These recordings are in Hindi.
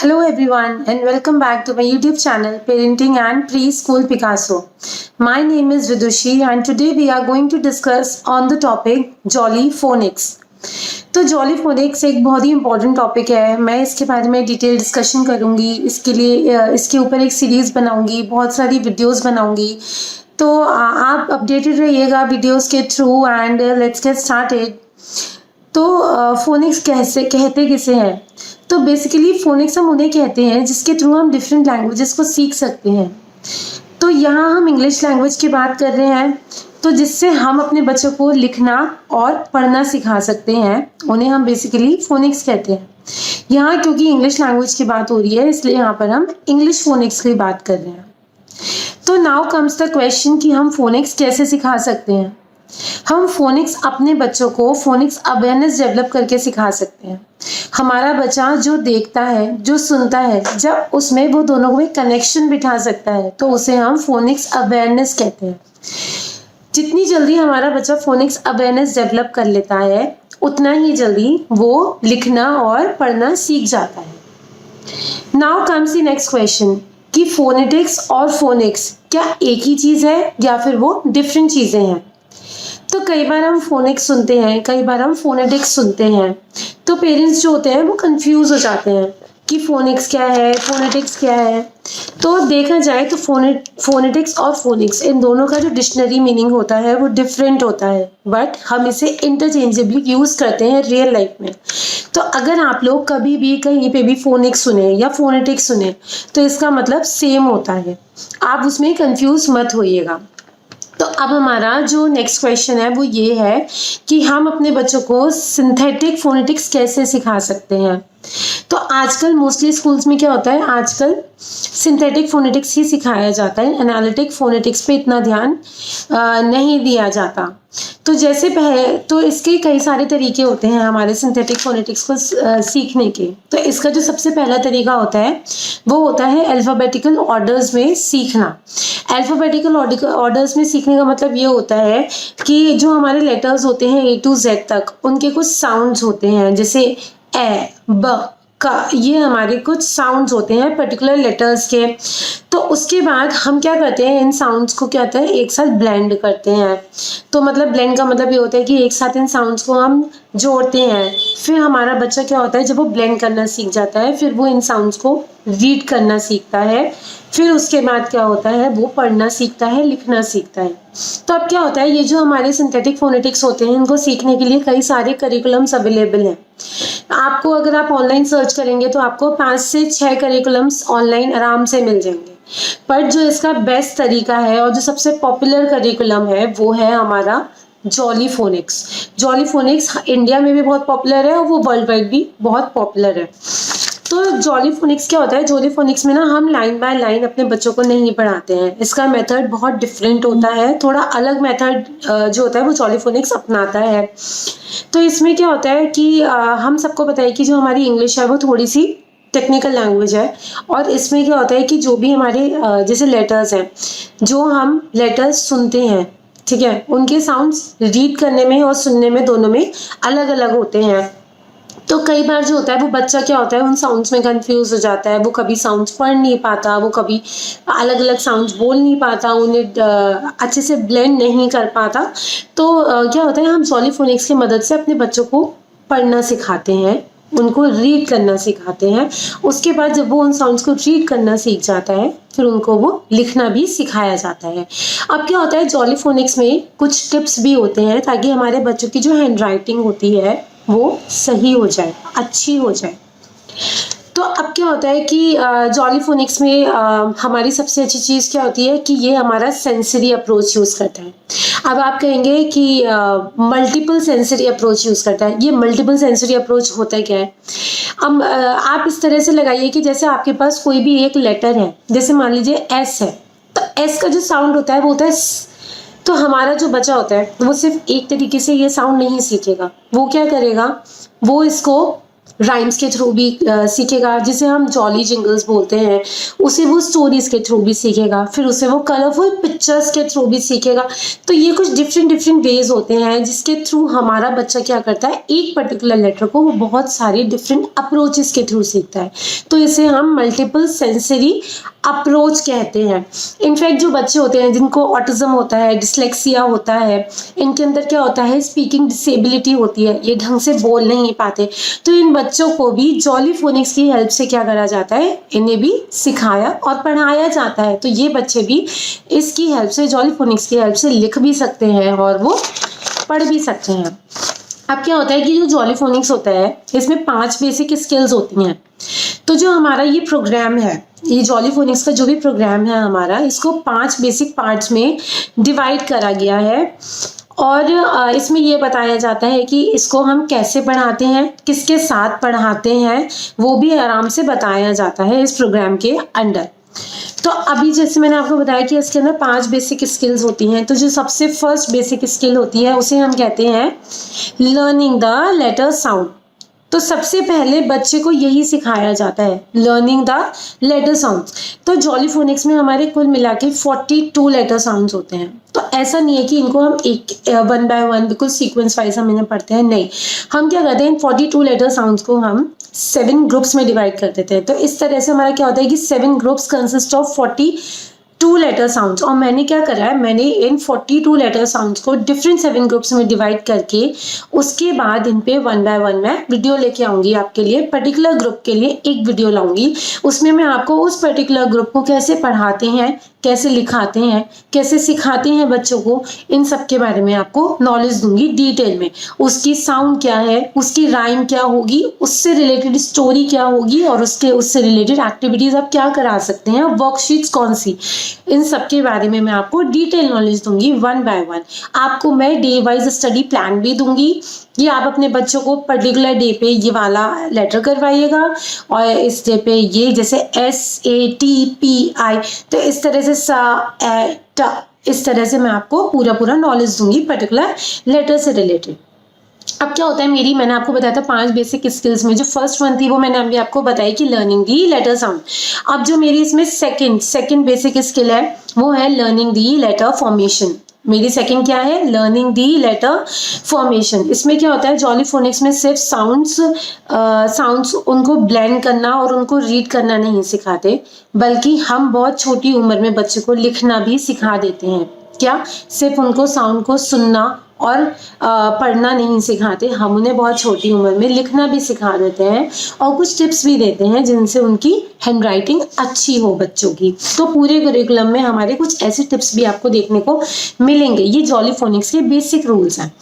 Hello everyone and welcome back to my YouTube channel Parenting and Preschool Picasso. My name is Vidushi and today we are going to discuss on the topic Jolly Phonics. तो जॉली फोनिक्स एक बहुत ही इंपॉर्टेंट टॉपिक है। मैं इसके बारे में डिटेल डिस्कशन करूंगी। इसके लिए इसके ऊपर एक सीरीज़ बनाऊंगी, बहुत सारी वीडियोस बनाऊंगी। तो आप अपडेटेड रहिएगा वीडियोस के through and let's get started. तो फोनिक्स कैसे कहते किसे हैं? तो बेसिकली फोनिक्स हम उन्हें कहते हैं जिसके थ्रू हम डिफरेंट लैंग्वेजेस को सीख सकते हैं। तो यहाँ हम इंग्लिश लैंग्वेज की बात कर रहे हैं, तो जिससे हम अपने बच्चों को लिखना और पढ़ना सिखा सकते हैं, उन्हें हम बेसिकली फोनिक्स कहते हैं। यहाँ क्योंकि इंग्लिश लैंग्वेज की बात हो रही है, इसलिए यहाँ पर हम इंग्लिश फोनिक्स की बात कर रहे हैं। तो नाउ कम्स द क्वेश्चन कि हम फोनिक्स कैसे सिखा सकते हैं। हम फोनिक्स अपने बच्चों को फोनिक्स अवेयरनेस डेवलप करके सिखा सकते हैं। हमारा बच्चा जो देखता है, जो सुनता है, जब उसमें वो दोनों में कनेक्शन बिठा सकता है, तो उसे हम फोनिक्स अवेयरनेस कहते हैं। जितनी जल्दी हमारा बच्चा फोनिक्स अवेयरनेस डेवलप कर लेता है, उतना ही जल्दी वो लिखना और पढ़ना सीख जाता है। Now comes the next question कि फोनेटिक्स और फोनिक्स क्या एक ही चीज़ है या फिर वो डिफरेंट चीज़ें हैं। तो कई बार हम फोनिक्स सुनते हैं, कई बार हम फोनेटिक्स सुनते हैं, तो पेरेंट्स जो होते हैं वो कंफ्यूज हो जाते हैं कि फोनिक्स क्या है, फोनेटिक्स क्या है। तो देखा जाए तो फोनेटिक्स और फोनिक्स इन दोनों का जो डिक्शनरी मीनिंग होता है वो डिफरेंट होता है, बट हम इसे इंटरचेंजेबली यूज़ करते हैं रियल लाइफ में। तो अगर आप लोग कभी भी कहीं पे भी फोनिक्स सुने या फोनेटिक्स सुने, तो इसका मतलब सेम होता है, आप उसमें कंफ्यूज मत होइएगा। तो अब हमारा जो नेक्स्ट क्वेश्चन है वो ये है कि हम अपने बच्चों को सिंथेटिक फोनेटिक्स कैसे सिखा सकते हैं। तो आजकल मोस्टली स्कूल्स में क्या होता है, आजकल सिंथेटिक फोनेटिक्स ही सिखाया जाता है, एनालिटिक फोनेटिक्स पे इतना ध्यान नहीं दिया जाता। तो जैसे तो इसके कई सारे तरीके होते हैं हमारे सिंथेटिक फोनेटिक्स को सीखने के। तो इसका जो सबसे पहला तरीका होता है वो होता है अल्फ़ाबेटिकल ऑर्डर्स में सीखना। अल्फ़ाबेटिकल ऑर्डर्स में सीखने का मतलब ये होता है कि जो हमारे लेटर्स होते हैं A to Z तक, उनके कुछ साउंड्स होते हैं, जैसे ए, ब, का, ये हमारे कुछ साउंड्स होते हैं पर्टिकुलर लेटर्स के। तो उसके बाद हम क्या करते हैं, इन साउंड्स को क्या होता है एक साथ ब्लेंड करते हैं। तो मतलब ब्लेंड का मतलब ये होता है कि एक साथ इन साउंड्स को हम जोड़ते हैं। फिर हमारा बच्चा क्या होता है, जब वो ब्लेंड करना सीख जाता है, फिर वो इन साउंड्स को रीड करना सीखता है। फिर उसके बाद क्या होता है, वो पढ़ना सीखता है, लिखना सीखता है। तो अब क्या होता है, ये जो हमारे सिंथेटिक फोनेटिक्स होते हैं, इनको सीखने के लिए कई सारे करिकुलम्स अवेलेबल हैं। आपको अगर आप ऑनलाइन सर्च करेंगे तो आपको 5 से 6 करिकुलम्स ऑनलाइन आराम से मिल जाएंगे। पर जो इसका बेस्ट तरीका है और जो सबसे पॉपुलर करिकुलम है वो है हमारा jolly phoenix. Jolly phoenix India में भी बहुत पॉपुलर है और वो वर्ल्ड वाइड भी बहुत पॉपुलर है। तो जॉली फोनिक्स क्या होता है, जॉली फोनिक्स में ना हम लाइन बाय लाइन अपने बच्चों को नहीं पढ़ाते हैं। इसका मेथड बहुत डिफरेंट होता है, थोड़ा अलग मेथड जो होता है वो जॉली फोनिक्स अपनाता है। तो इसमें क्या होता है कि हम सबको पता है कि जो हमारी इंग्लिश है वो थोड़ी सी टेक्निकल लैंग्वेज है, और इसमें क्या होता है कि जो भी हमारे जैसे लेटर्स हैं, जो हम लेटर्स सुनते हैं, ठीक है, उनके साउंड्स रीड करने में और सुनने में दोनों में अलग अलग होते हैं। तो कई बार जो होता है वो बच्चा क्या होता है उन साउंड्स में कंफ्यूज हो जाता है, वो कभी साउंड्स पढ़ नहीं पाता, वो कभी अलग अलग साउंड्स बोल नहीं पाता, उन्हें अच्छे से ब्लेंड नहीं कर पाता। तो क्या होता है, हम जॉली फोनिक्स की मदद से अपने बच्चों को पढ़ना सिखाते हैं, उनको रीड करना सिखाते हैं। उसके बाद जब वो उन साउंड्स को रीड करना सीख जाता है, फिर उनको वो लिखना भी सिखाया जाता है। अब क्या होता है, जॉली फोनिक्स में कुछ टिप्स भी होते हैं ताकि हमारे बच्चों की जो हैंड राइटिंग होती है वो सही हो जाए, अच्छी हो जाए। तो अब क्या होता है कि जॉली फोनिक्स में हमारी सबसे अच्छी चीज़ क्या होती है कि ये हमारा सेंसरी अप्रोच यूज़ करता है। अब आप कहेंगे कि मल्टीपल सेंसरी अप्रोच यूज़ करता है। ये मल्टीपल सेंसरी अप्रोच होता है क्या है, अब आप इस तरह से लगाइए कि जैसे आपके पास कोई भी एक लेटर है, जैसे मान लीजिए एस है, तो एस का जो साउंड होता है वो होता है स। तो हमारा जो बच्चा होता है वो सिर्फ एक तरीके से ये साउंड नहीं सीखेगा, वो क्या करेगा, वो इसको राइम्स के थ्रू भी सीखेगा, जिसे हम जॉली जिंगल्स बोलते हैं, उसे वो स्टोरीज के थ्रू भी सीखेगा, फिर उसे वो कलरफुल पिक्चर्स के थ्रू भी सीखेगा। तो ये कुछ डिफरेंट वेज होते हैं जिसके थ्रू हमारा बच्चा क्या करता है, एक पर्टिकुलर लेटर को वो बहुत सारे डिफरेंट अप्रोचेस के थ्रू सीखता है। तो इसे हम मल्टीपल सेंसरी अप्रोच कहते हैं। इनफैक्ट जो बच्चे होते हैं जिनको ऑटिज्म होता है, डिसलेक्सिया होता है, इनके अंदर क्या होता है, स्पीकिंग डिसेबिलिटी होती है, ये ढंग से बोल नहीं पाते, तो इन बच्चों को भी जॉली फोनिक्स की हेल्प से क्या करा जाता है, इन्हें भी सिखाया और पढ़ाया जाता है। तो ये बच्चे भी इसकी हेल्प से, जॉली फोनिक्स की हेल्प से लिख भी सकते हैं और वो पढ़ भी सकते हैं। अब क्या होता है कि जो जॉली फोनिक्स होता है इसमें 5 बेसिक स्किल्स होती हैं। तो जो हमारा ये प्रोग्राम है, ये जॉली फोनिक्स का जो भी प्रोग्राम है हमारा, इसको 5 बेसिक पार्ट्स में डिवाइड करा गया है और इसमें ये बताया जाता है कि इसको हम कैसे पढ़ाते हैं, किसके साथ पढ़ाते हैं, वो भी आराम से बताया जाता है इस प्रोग्राम के अंडर। तो अभी जैसे मैंने आपको बताया कि इसके अंदर 5 बेसिक स्किल्स होती हैं। तो जो सबसे फर्स्ट बेसिक स्किल होती है उसे हम कहते हैं लर्निंग द लेटर साउंड। तो सबसे पहले बच्चे को यही सिखाया जाता है, लर्निंग द लेटर साउंड्स। तो जॉली फोनिक्स में हमारे कुल मिला के 42 लेटर साउंड्स होते हैं। तो ऐसा नहीं है कि इनको हम एक 1 बाय 1 बिल्कुल सीक्वेंस वाइज हम इन्हें पढ़ते हैं, नहीं, हम क्या करते हैं, 42 लेटर साउंड्स को हम 7 ग्रुप्स में डिवाइड कर देते हैं। तो इस तरह से हमारा क्या होता है कि 7 groups consist of 42 letter sounds. और मैंने क्या करा है, मैंने इन 42 लेटर साउंड्स को डिफरेंट 7 ग्रुप्स में डिवाइड करके उसके बाद इन पे 1 बाय 1 मैं वीडियो लेके आऊंगी आपके लिए। पर्टिकुलर ग्रुप के लिए एक वीडियो लाऊंगी, उसमें मैं आपको उस पर्टिकुलर ग्रुप को कैसे पढ़ाते हैं, कैसे लिखाते हैं, कैसे सिखाते हैं बच्चों को, इन सब के बारे में आपको नॉलेज दूंगी डिटेल में। उसकी साउंड क्या है, उसकी राइम क्या होगी, उससे रिलेटेड स्टोरी क्या होगी और उससे रिलेटेड एक्टिविटीज आप क्या करा सकते हैं, वर्कशीट्स कौन सी, इन सब के बारे में मैं आपको डिटेल नॉलेज दूंगी 1 बाय 1। आपको मैं डे वाइज स्टडी प्लान भी दूंगी कि आप अपने बच्चों को पर्टिकुलर डे पे ये वाला लेटर करवाइएगा और इस डे पे ये, जैसे SATPI, तो इस तरह से इस तरह से मैं आपको पूरा नॉलेज दूंगी पर्टिकुलर लेटर से रिलेटेड। अब क्या होता है, मैंने आपको बताया था 5 बेसिक स्किल्स में जो फर्स्ट वन थी वो मैंने अभी आपको बताई कि लर्निंग दी लेटर साउंड। अब जो मेरी इसमें सेकंड बेसिक स्किल है वो है लर्निंग दी लेटर फॉर्मेशन। मेरी सेकंड क्या है, लर्निंग दी लेटर फॉर्मेशन। इसमें क्या होता है, जॉली फोनिक्स में सिर्फ साउंड्स उनको ब्लेंड करना और उनको रीड करना नहीं सिखाते, बल्कि हम बहुत छोटी उम्र में बच्चे को लिखना भी सिखा देते हैं। क्या सिर्फ उनको साउंड को सुनना और पढ़ना नहीं सिखाते, हम उन्हें बहुत छोटी उम्र में लिखना भी सिखा देते हैं और कुछ टिप्स भी देते हैं जिनसे उनकी हैंड राइटिंग अच्छी हो बच्चों की। तो पूरे करिकुलम में हमारे कुछ ऐसे टिप्स भी आपको देखने को मिलेंगे। ये जॉली फोनिक्स के बेसिक रूल्स हैं।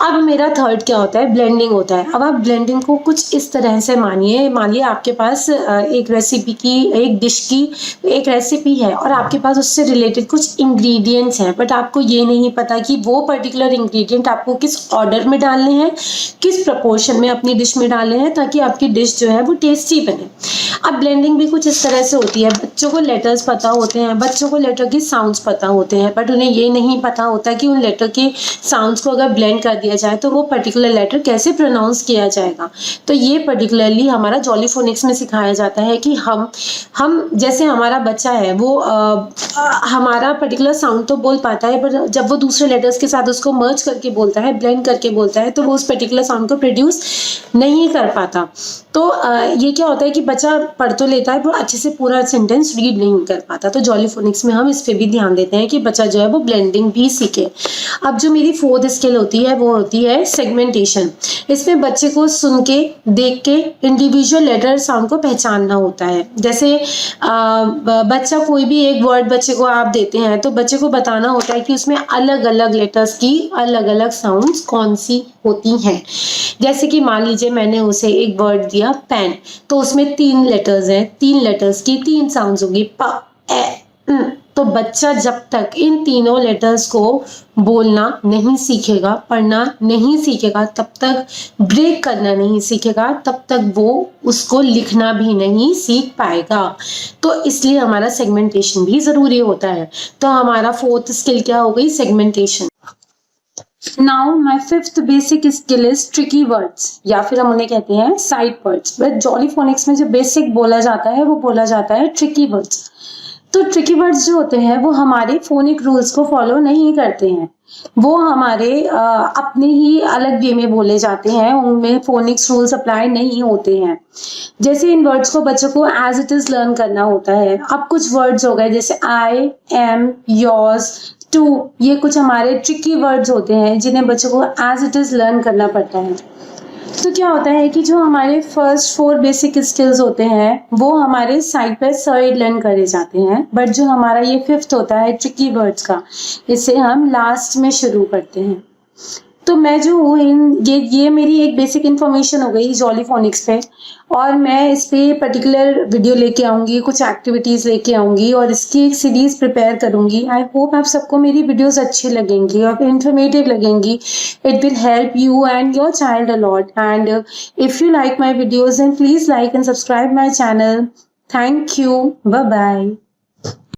अब मेरा थर्ड क्या होता है, ब्लेंडिंग होता है। अब आप ब्लेंडिंग को कुछ इस तरह से मानिए आपके पास एक रेसिपी की, एक डिश की एक रेसिपी है और आपके पास उससे रिलेटेड कुछ इंग्रेडिएंट्स हैं, बट आपको ये नहीं पता कि वो पर्टिकुलर इंग्रेडिएंट आपको किस ऑर्डर में डालने हैं, किस प्रपोर्शन में अपनी डिश में डालने हैं ताकि आपकी डिश जो है वो टेस्टी बने। अब ब्लेंडिंग भी कुछ इस तरह से होती है, बच्चों को लेटर्स पता होते हैं, बच्चों को लेटर की साउंड्स पता होते हैं, बट उन्हें ये नहीं पता होता कि उन लेटर के साउंड्स को अगर ब्लेंड कर दिया जाए तो वो पर्टिकुलर लेटर कैसे प्रोनाउंस किया जाएगा। तो ये पर्टिकुलरली हमारा जॉली फोनिक्स में सिखाया जाता है कि हम जैसे हमारा बच्चा है वो हमारा पर्टिकुलर साउंड तो बोल पाता है, पर जब वो दूसरे लेटर्स के साथ उसको मर्ज करके बोलता है, ब्लेंड करके बोलता है, तो वो उस पर्टिकुलर साउंड को प्रोड्यूस नहीं कर पाता। तो ये क्या होता है कि बच्चा पढ़ तो लेता है पर अच्छे से पूरा सेंटेंस रीड नहीं कर पाता। तो जॉली फोनिक्स में हम इस पे भी ध्यान देते हैं कि बच्चा जो है वो ब्लेंडिंग भी सीखे। अब जो मेरी फोर्थ स्किल होती है वो होती है सेगमेंटेशन। इसमें बच्चे को सुन के, देख के इंडिविजुअल लेटर साउंड को पहचानना होता है। जैसे बच्चा कोई भी एक वर्ड बच्चे को आप देते हैं तो बच्चे को बताना होता है कि उसमें अलग अलग लेटर्स की अलग अलग साउंड्स कौन सी होती हैं। जैसे कि मान लीजिए मैंने उसे एक वर्ड दिया पेन, तो उसमें 3 लेटर्स हैं, 3 लेटर्स की 3 साउंड्स होगी, प, ए, तो बच्चा जब तक इन तीनों लेटर्स को बोलना नहीं सीखेगा, पढ़ना नहीं सीखेगा, तब तक ब्रेक करना नहीं सीखेगा, तब तक वो उसको लिखना भी नहीं सीख पाएगा। तो इसलिए हमारा सेगमेंटेशन भी जरूरी होता है। तो हमारा फोर्थ स्किल क्या हो गई, segmentation. Now my fifth basic skill is tricky words, या फिर हम उन्हें कहते हैं side words. But jolly phoenix में जो बेसिक बोला जाता है वो बोला जाता है ट्रिकी वर्ड्स। तो ट्रिकी वर्ड्स जो होते हैं वो हमारे फोनिक रूल्स को फॉलो नहीं करते हैं, वो हमारे अपने ही अलग वे में बोले जाते हैं, उनमें फोनिक्स रूल्स अप्लाई नहीं होते हैं। जैसे इन वर्ड्स को बच्चों को एज इट इज लर्न करना होता है। अब कुछ वर्ड्स हो गए जैसे आई, एम, योर्स, टू, ये कुछ हमारे ट्रिकी वर्ड्स होते हैं जिन्हें बच्चों को एज इट इज लर्न करना पड़ता है। तो क्या होता है कि जो हमारे फर्स्ट 4 बेसिक स्किल्स होते हैं वो हमारे साइड बाय साइड लर्न करे जाते हैं, बट जो हमारा ये फिफ्थ होता है ट्रिकी वर्ड्स का, इसे हम लास्ट में शुरू करते हैं। तो मैं जो हूँ ये मेरी एक बेसिक इन्फॉर्मेशन हो गई जॉली फोनिक्स पे, और मैं इस पे पर्टिकुलर वीडियो लेके आऊँगी, कुछ एक्टिविटीज़ लेके आऊँगी और इसकी एक सीरीज़ प्रिपेयर करूँगी। आई होप आप सबको मेरी वीडियोस अच्छी लगेंगी और इन्फॉर्मेटिव लगेंगी। It will help you and your child a lot, and if you like my videos then please like and subscribe my channel. Thank you, bye bye.